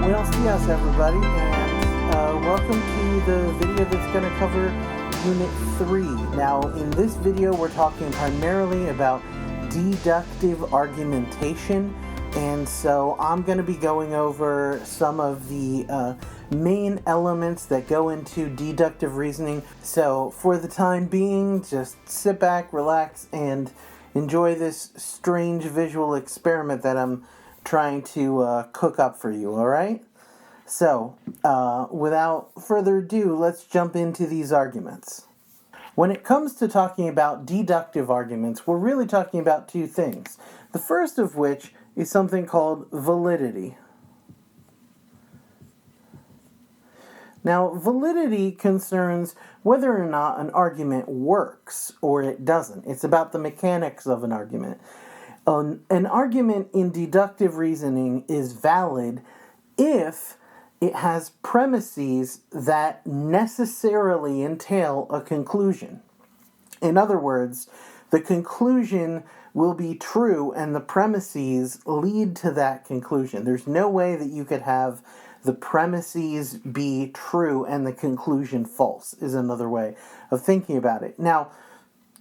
Buenos dias, everybody, and welcome to the video that's going to cover Unit 3. Now, in this video, we're talking primarily about deductive argumentation, and so I'm going to be going over some of the main elements that go into deductive reasoning. So, for the time being, just sit back, relax, and enjoy this strange visual experiment that I'm trying to cook up for you, alright? So, without further ado, let's jump into these arguments. When it comes to talking about deductive arguments, we're really talking about two things. The first of which is something called validity. Now, validity concerns whether or not an argument works or it doesn't. It's about the mechanics of an argument. An argument in deductive reasoning is valid if it has premises that necessarily entail a conclusion. In other words, the conclusion will be true and the premises lead to that conclusion. There's no way that you could have the premises be true and the conclusion false, is another way of thinking about it. Now,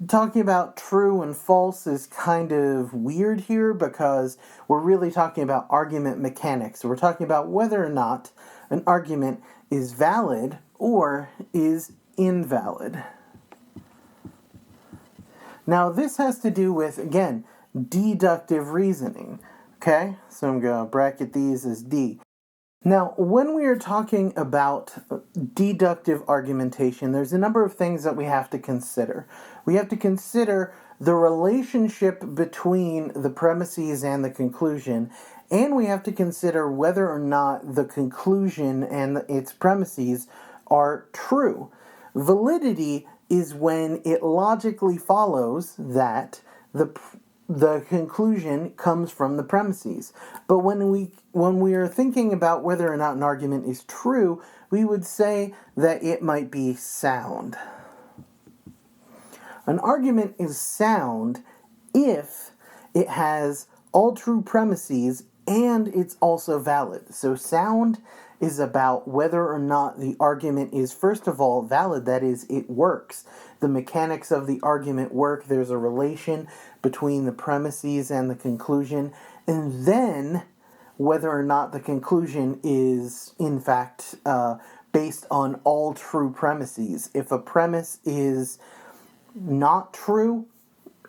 talking about true and false is kind of weird here because we're really talking about argument mechanics. So we're talking about whether or not an argument is valid or is invalid. Now this has to do with, again, deductive reasoning. Okay, so I'm going to bracket these as D. Now, when we are talking about deductive argumentation, there's a number of things that we have to consider. We have to consider the relationship between the premises and the conclusion, and we have to consider whether or not the conclusion and its premises are true. Validity is when it logically follows that the conclusion comes from the premises. But when we are thinking about whether or not an argument is true, we would say that it might be sound. An argument is sound if it has all true premises and it's also valid. So sound is about whether or not the argument is, first of all, valid, that is, it works. The mechanics of the argument work, there's a relation between the premises and the conclusion, and then whether or not the conclusion is, in fact, based on all true premises. If a premise is not true,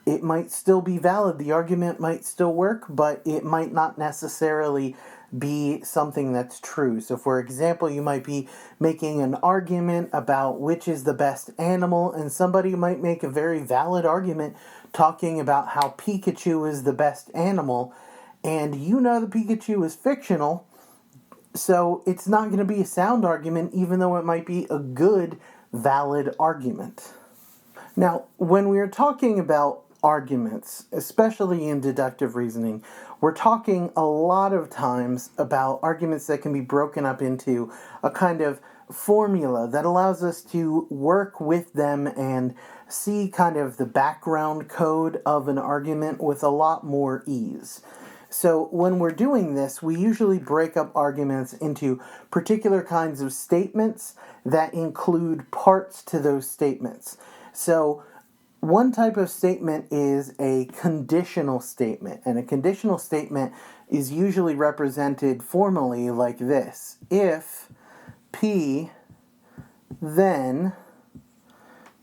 it might still be valid. The argument might still work, but it might not necessarily be something that's true. So for example, you might be making an argument about which is the best animal, and somebody might make a very valid argument talking about how Pikachu is the best animal, and you know that Pikachu is fictional, so it's not going to be a sound argument, even though it might be a good, valid argument. Now, when we are talking about arguments, especially in deductive reasoning, we're talking a lot of times about arguments that can be broken up into a kind of formula that allows us to work with them and see kind of the background code of an argument with a lot more ease. So when we're doing this, we usually break up arguments into particular kinds of statements that include parts to those statements. So one type of statement is a conditional statement, and a conditional statement is usually represented formally like this. If P, then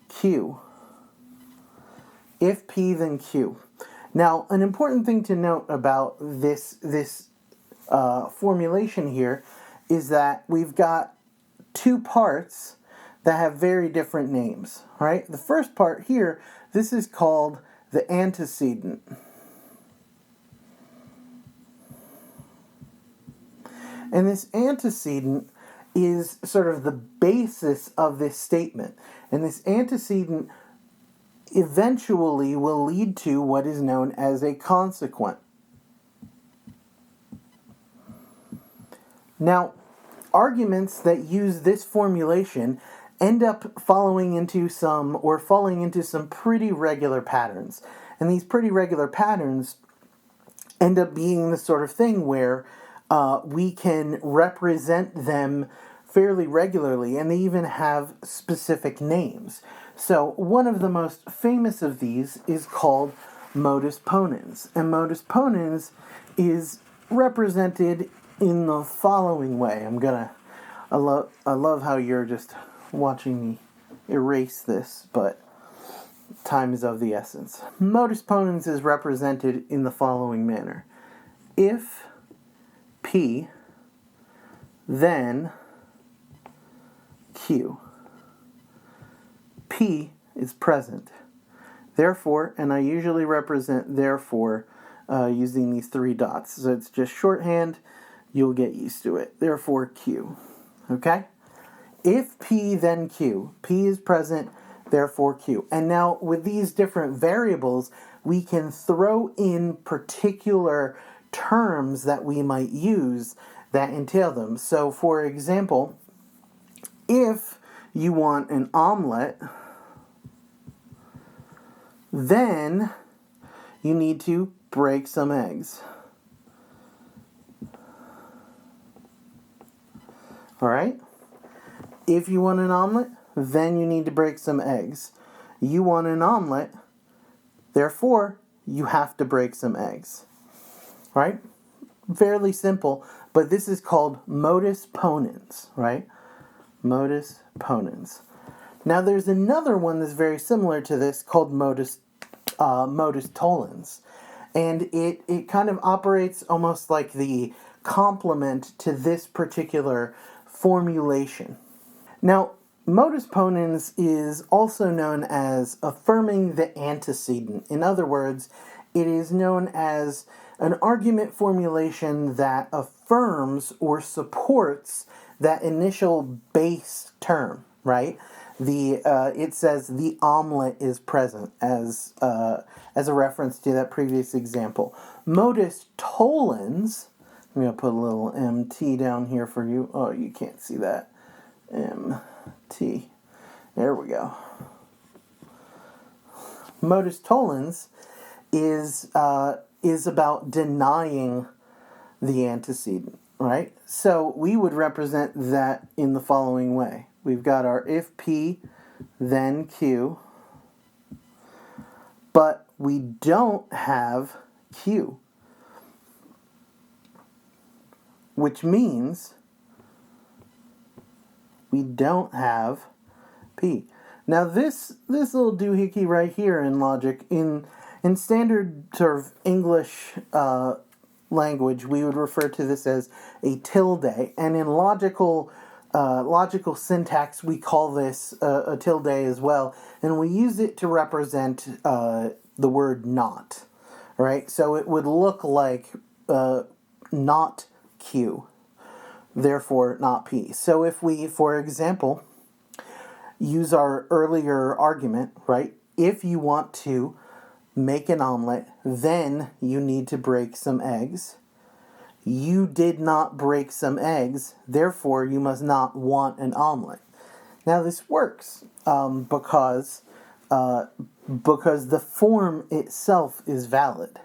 Q. If P, then Q. Now, an important thing to note about this formulation here is that we've got two parts that have very different names, right? The first part here, this is called the antecedent. And this antecedent is sort of the basis of this statement. And this antecedent eventually will lead to what is known as a consequent. Now, arguments that use this formulation end up falling into some pretty regular patterns. And these pretty regular patterns end up being the sort of thing where we can represent them fairly regularly, and they even have specific names. So one of the most famous of these is called modus ponens, and modus ponens is represented in the following way. I love how you're just watching me erase this, but time is of the essence. Modus ponens is represented in the following manner. If P, then Q. P is present. Therefore, and I usually represent therefore using these three dots. So it's just shorthand. You'll get used to it. Therefore, Q. Okay? If P, then Q. P is present, therefore Q. And now with these different variables, we can throw in particular terms that we might use that entail them. So for example, if you want an omelet, then you need to break some eggs. All right? If you want an omelet, then you need to break some eggs. You want an omelet, therefore, you have to break some eggs. Right? Fairly simple, but this is called modus ponens, right? Modus ponens. Now there's another one that's very similar to this called modus tollens. And it kind of operates almost like the complement to this particular formulation. Now, modus ponens is also known as affirming the antecedent. In other words, it is known as an argument formulation that affirms or supports that initial base term, right? It says the omelet is present as a reference to that previous example. Modus tollens, I'm going to put a little MT down here for you. Oh, you can't see that. MT. There we go. Modus tollens is about denying the antecedent, right? So we would represent that in the following way. We've got our if P, then Q, but we don't have Q, which means we don't have P. Now this little doohickey right here in logic, in standard sort of English language, we would refer to this as a tilde, and in logical syntax, we call this a tilde as well, and we use it to represent the word not, right? So it would look like not Q, therefore not P. So if we, for example, use our earlier argument, right? If you want to make an omelet, then you need to break some eggs. You did not break some eggs, therefore you must not want an omelet. Now this works because the form itself is valid,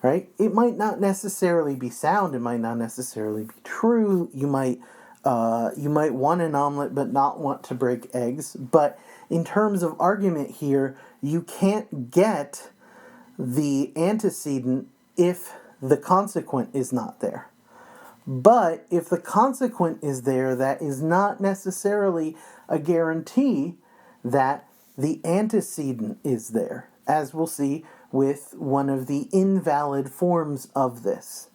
right? It might not necessarily be sound. It might not necessarily be true. You might want an omelet but not want to break eggs. But in terms of argument here, you can't get the antecedent if the consequent is not there. But if the consequent is there, that is not necessarily a guarantee that the antecedent is there, as we'll see with one of the invalid forms of this.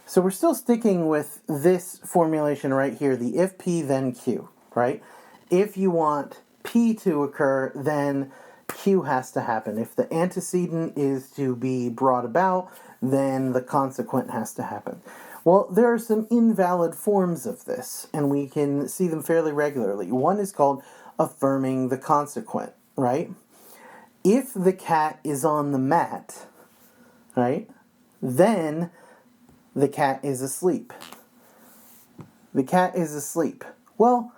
So we're still sticking with this formulation right here, the if P then Q, right? If you want P to occur, then Q has to happen. If the antecedent is to be brought about, then the consequent has to happen. Well, there are some invalid forms of this, and we can see them fairly regularly. One is called affirming the consequent, right? If the cat is on the mat, right, then the cat is asleep. The cat is asleep. Well,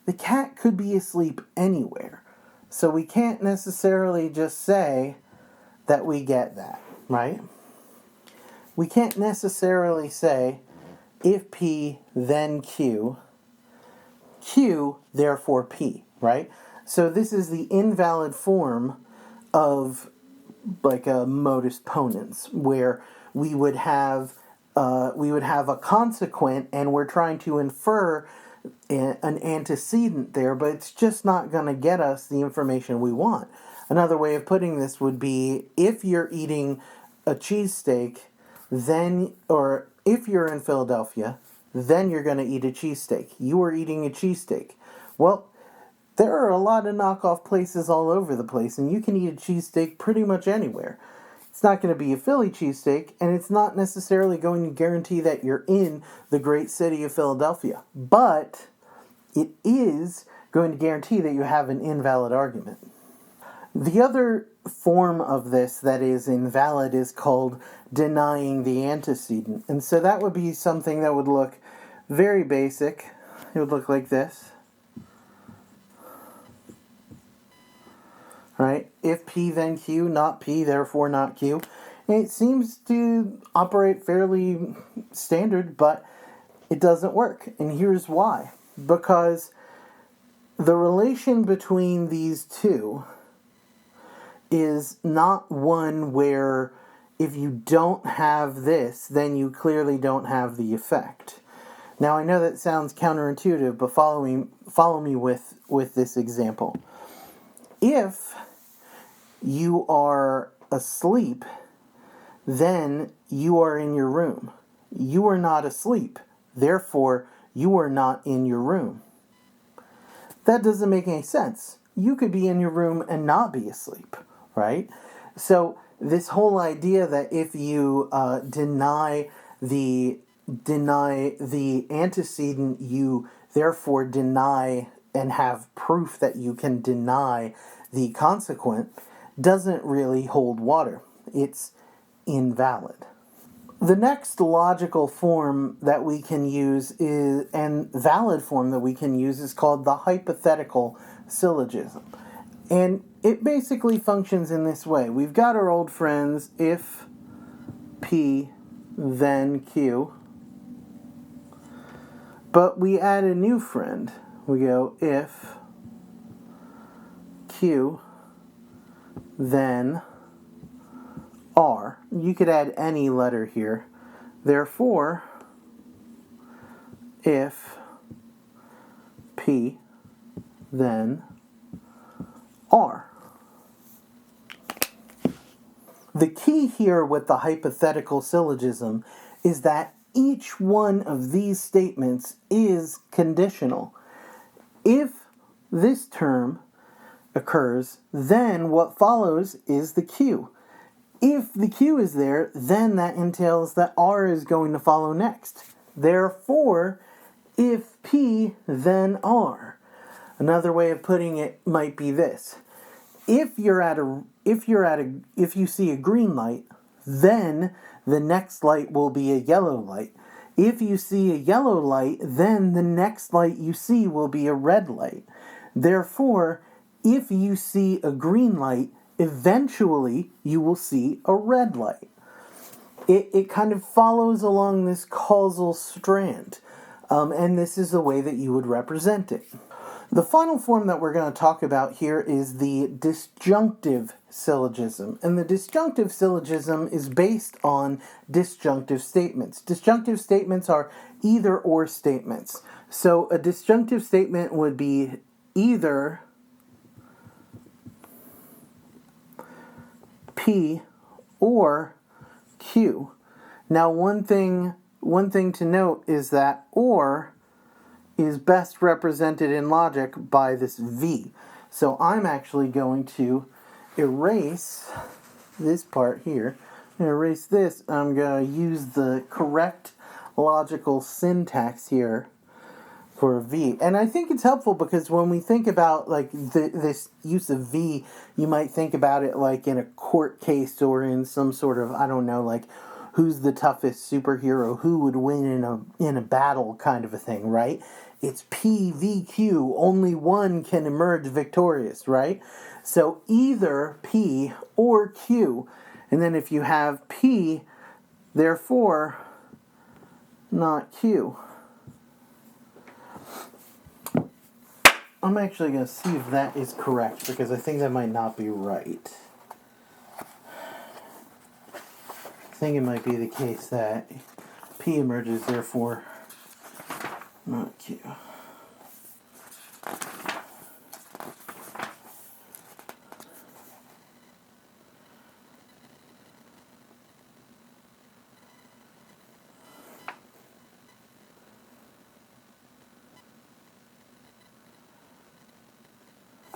the cat could be asleep anywhere. So we can't necessarily just say that we get that, right? we can't necessarily say if P then Q, Q therefore P, right? So this is the invalid form of like a modus ponens, where we would have a consequent, and we're trying to infer an antecedent there, but it's just not going to get us the information we want. Another way of putting this would be, if you're eating a cheesesteak, then, or if you're in Philadelphia, then you're going to eat a cheesesteak. You are eating a cheesesteak. Well, there are a lot of knockoff places all over the place, and you can eat a cheesesteak pretty much anywhere. It's not going to be a Philly cheesesteak, and it's not necessarily going to guarantee that you're in the great city of Philadelphia. But it is going to guarantee that you have an invalid argument. The other form of this that is invalid is called denying the antecedent. And so that would be something that would look very basic. It would look like this. Right? If P then Q, not P, therefore not Q. And it seems to operate fairly standard, but it doesn't work. And here's why. Because the relation between these two is not one where if you don't have this, then you clearly don't have the effect. Now, I know that sounds counterintuitive, but follow me with this example. If you are asleep, then you are in your room. You are not asleep. Therefore, you are not in your room. That doesn't make any sense. You could be in your room and not be asleep, right? So this whole idea that if you deny the antecedent, you therefore deny and have proof that you can deny the consequent, doesn't really hold water. It's invalid. The next logical form that we can use is, and valid form that we can use, is called the hypothetical syllogism. And it basically functions in this way. We've got our old friends, if P, then Q. But we add a new friend. We go, if Q, then R. You could add any letter here. Therefore, if P, then R. The key here with the hypothetical syllogism is that each one of these statements is conditional. If this term occurs, then what follows is the Q. If the Q is there, then that entails that R is going to follow next. Therefore, if P, then R. Another way of putting it might be this: if you see a green light, then the next light will be a yellow light. If you see a yellow light, then the next light you see will be a red light. Therefore, if you see a green light, eventually you will see a red light. It kind of follows along this causal strand, and this is the way that you would represent it. The final form that we're going to talk about here is the disjunctive syllogism. And the disjunctive syllogism is based on disjunctive statements. Disjunctive statements are either or statements. So a disjunctive statement would be either P or Q. Now one thing to note is that or is best represented in logic by this V. So I'm actually going to erase this part here. I'm going to erase this. I'm going to use the correct logical syntax here for V. And I think it's helpful because when we think about like this use of V, you might think about it like in a court case or in some sort of, I don't know, like who's the toughest superhero, who would win in a battle kind of a thing, right? It's P, V, Q. Only one can emerge victorious, right? So either P or Q. And then if you have P therefore not Q. I'm actually going to see if that is correct, because I think that might not be right. I think it might be the case that P emerges, therefore not Q.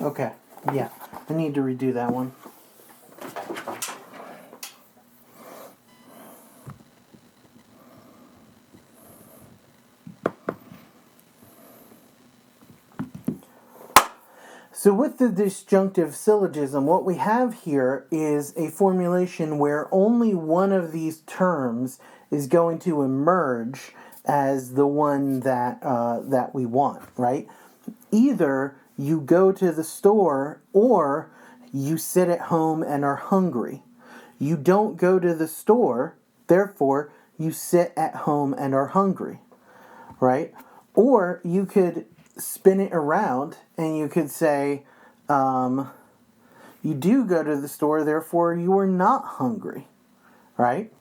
Okay, yeah, I need to redo that one. So with the disjunctive syllogism, what we have here is a formulation where only one of these terms is going to emerge as the one that that we want, right? Either you go to the store or you sit at home and are hungry. You don't go to the store, therefore you sit at home and are hungry, right? Or you could spin it around and you could say, you do go to the store, therefore you are not hungry, right?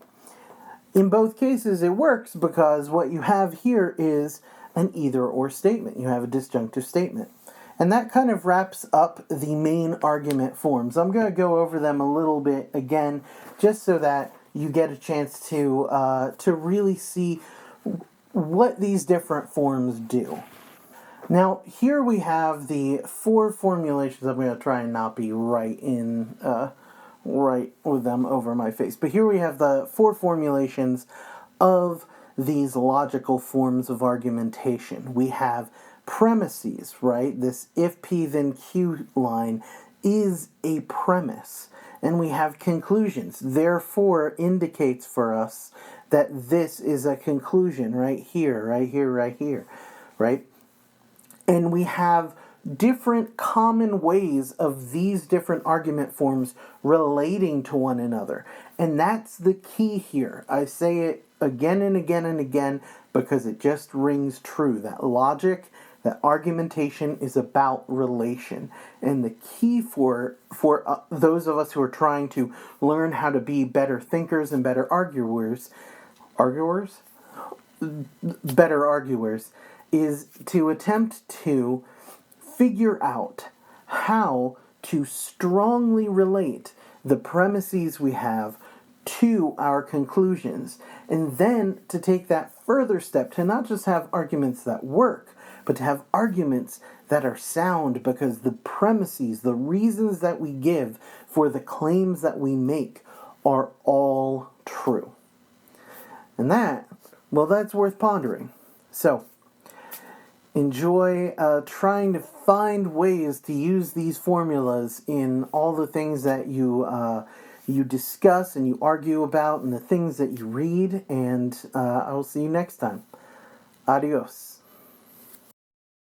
In both cases it works because what you have here is an either-or statement. You have a disjunctive statement. And that kind of wraps up the main argument forms. I'm going to go over them a little bit again, just so that you get a chance to really see what these different forms do. Now, here we have the four formulations. I'm going to try and not be right with them over my face. But here we have the four formulations of these logical forms of argumentation. We have premises, right? This if P then Q line is a premise. And we have conclusions. Therefore indicates for us that this is a conclusion right here, right here, right here, right? And we have different common ways of these different argument forms relating to one another. And that's the key here. I say it again and again and again because it just rings true. That logic, that argumentation is about relation. And the key for those of us who are trying to learn how to be better thinkers and better arguers, is to attempt to figure out how to strongly relate the premises we have to our conclusions, and then to take that further step to not just have arguments that work, but to have arguments that are sound, because the premises, the reasons that we give for the claims that we make are all true. And that's worth pondering. So, enjoy trying to find ways to use these formulas in all the things that you discuss and you argue about and the things that you read, and I will see you next time. Adios.